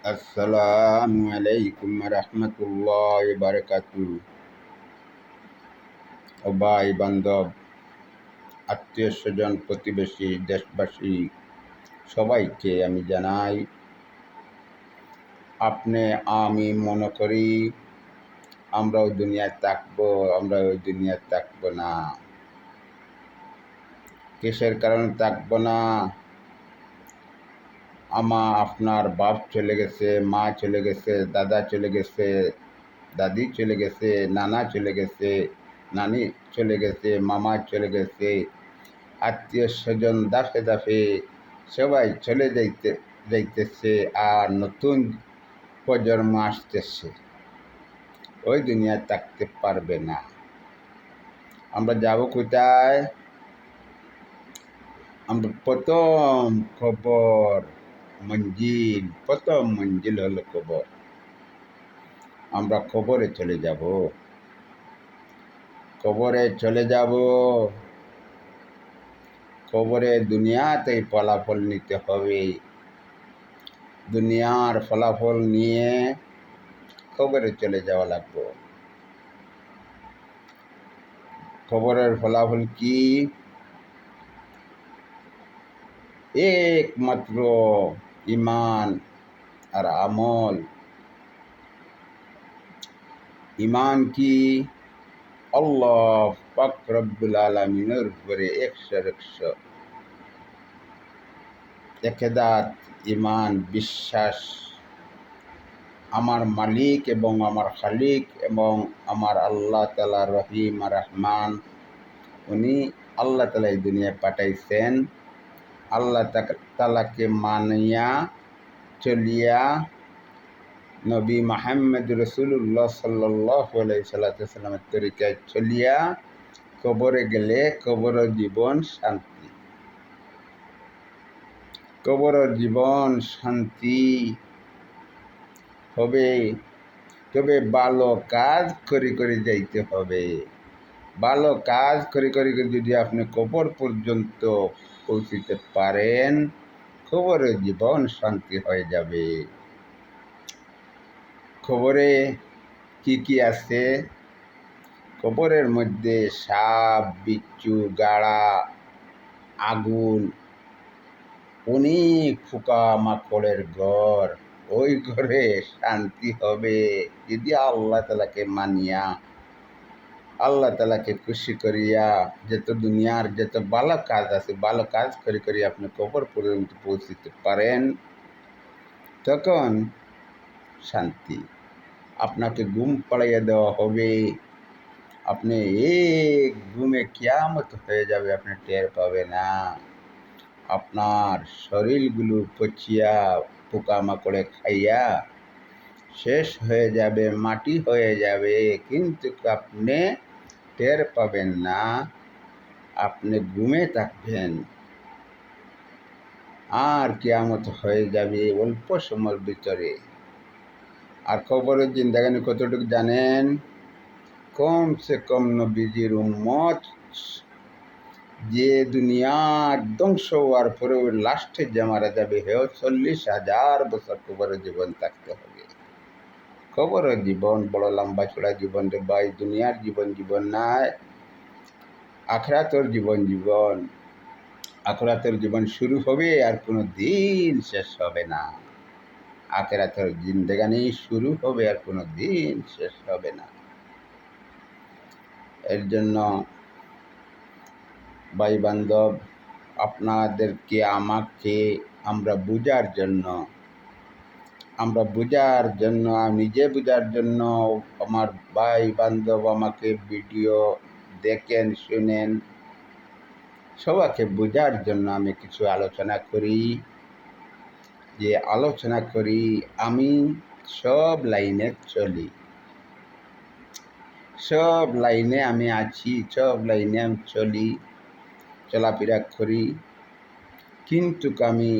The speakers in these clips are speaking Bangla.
আসসালামু আলাইকুম রহমতুল্লাহ বারকাতু। ও ভাই বান্ধব, আত্মীয় স্বজন, প্রতিবেশী, দেশবাসী সবাইকে আমি জানাই, আপনি আমি মনে করি আমরা ওই দুনিয়ায় থাকবো, আমরা ওই দুনিয়ায় থাকবো না। কিসের কারণে থাকবো না? আপনার বাপ চলে গেছে, মা চলে গেছে, দাদা চলে গেছে, দাদি চলে গেছে, নানা চলে গেছে, নানি চলে গেছে, মামা চলে গেছে, আত্মীয় স্বজন দাফে দাফে সবাই চলে যাইতেছে, আর নতুন প্রজন্ম আসতেছে। ওই দুনিয়ায় থাকতে পারবে না। আমরা যাব কোথায়? আমরা প্রথম মঞ্জিল হলো কবর। আমরা কবরে চলে যাব। কবরে দুনিয়াতে ফলাফল নিতে হবে। দুনিয়ার ফলাফল নিয়ে কবরে চলে যাওয়া লাগবে। কবরের ফলাফল কি? একমাত্র ইমান আর আমল। ইমান কি? আল্লাহ পাক রব্বুল আলামিনের উপরে 100 একেদাত ইমান, বিশ্বাস। আমার মালিক এবং আমার খালিক এবং আমার আল্লাহ তাআলা রহিম আর রহমান। উনি আল্লাহ তাআলা এই দুনিয়ায় পাঠাইছেন। আল্লাহ তাআলাকে মানিয়া চলিয়া নবী মুহাম্মদ রাসূলুল্লাহ সাল্লাল্লাহু আলাইহি সাল্লামের তরিকায় চলিয়া কবরে গেলে কবর জীবন শান্তি। কবর জীবন শান্তি হবে, তবে ভালো কাজ করে যাইতে হবে। ভালো কাজ করে যদি আপনি কবর পর্যন্ত পৌঁছিতে পারেন, কবরের জীবন শান্তি হয়ে যাবে। কবরে কি কি আছে? কবরের মধ্যে সাপ, বিচ্ছু, গাড়া, আগুন, অনেক পোকামাকড়ের ঘর। ওই ঘরে শান্তি হবে যদি আল্লাহ তাআলাকে মানিয়া, আল্লাহ তাআলাকে খুশি করিয়া দুনিয়ার যত ভালো কাজ আছে, ভালো কাজ করে আপনি কবর পর্যন্ত পৌঁছিতে পারেন, তখন শান্তি। আপনাকে ঘুম পাড়াইয়া দেওয়া হবে। আপনি এক ঘুমে কিয়ামত হয়ে যাবে, আপনি টের পাবে না। আপনার শরীরগুলো পচিয়া পোকামাকড়ে খাইয়া শেষ হয়ে যাবে, মাটি হয়ে যাবে, কিন্তু আপনি টের পাবেন না। আপনি ঘুমে থাকবেন, আর কিয়ামত হয়ে যাবে অল্প সময়ের ভিতরে। আর কবরের জিন্দাগানি কতটুকু জানেন? কমসে কম নবীজির উম্মত যে দুনিয়ার ধ্বংস হওয়ার পরেও লাস্টে যে মারা যাবে, হেও 40,000 বছর কবরের জীবন থাকতে হবে। কবরের জীবন বড় লম্বা চড়া জীবন রে ভাই। দুনিয়ার জীবন নাই, আখিরাতের জীবন। আখিরাতের জীবন শুরু হবে আর কোনো দিন শেষ হবে না। আখিরাতের জিন্দেগানি শুরু হবে আর কোনো দিন শেষ হবে না। এর জন্য ভাই বান্ধব, আপনাদেরকে আমাকে আমরা বুঝার জন্য, নিজে বুঝার জন্য, আমার ভাই বান্ধব আমাকে ভিডিও দেখেন, শুনেন, সবাইকে বোঝার জন্য আমি কিছু আলোচনা করি। আমি সব লাইনে চলি, সব লাইনে আমি আছি, সব লাইনে আমি চলি, চলাফেরা করি। কিন্তু আমি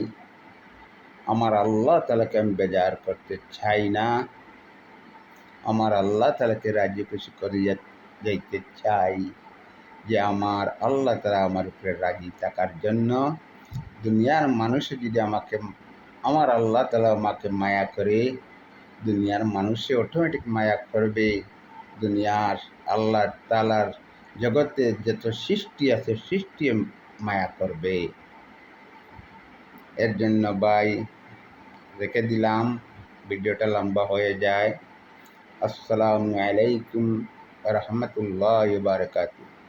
আমার আল্লাহ তাআলাকে আমি বেজার করতে চাই না। আমার আল্লাহ তাআলাকে রাজি খুশি করে যাইতে চাই, যে আমার আল্লাহ তাআলা আমার উপরে রাজি থাকার জন্য দুনিয়ার মানুষ যদি আমাকে আমার আল্লাহ তালা আমাকে মায়া করে, দুনিয়ার মানুষে অটোমেটিক মায়া করবে। দুনিয়ার আল্লাহ তালার জগতে যত সৃষ্টি আছে সৃষ্টি মায়া করবে। এর জন্য ভাই রেখে দিলাম, ভিডিওটা লম্বা হয়ে যায়। আসসালামু আলাইকুম রহমতুল্লাহ বারকাতুহু।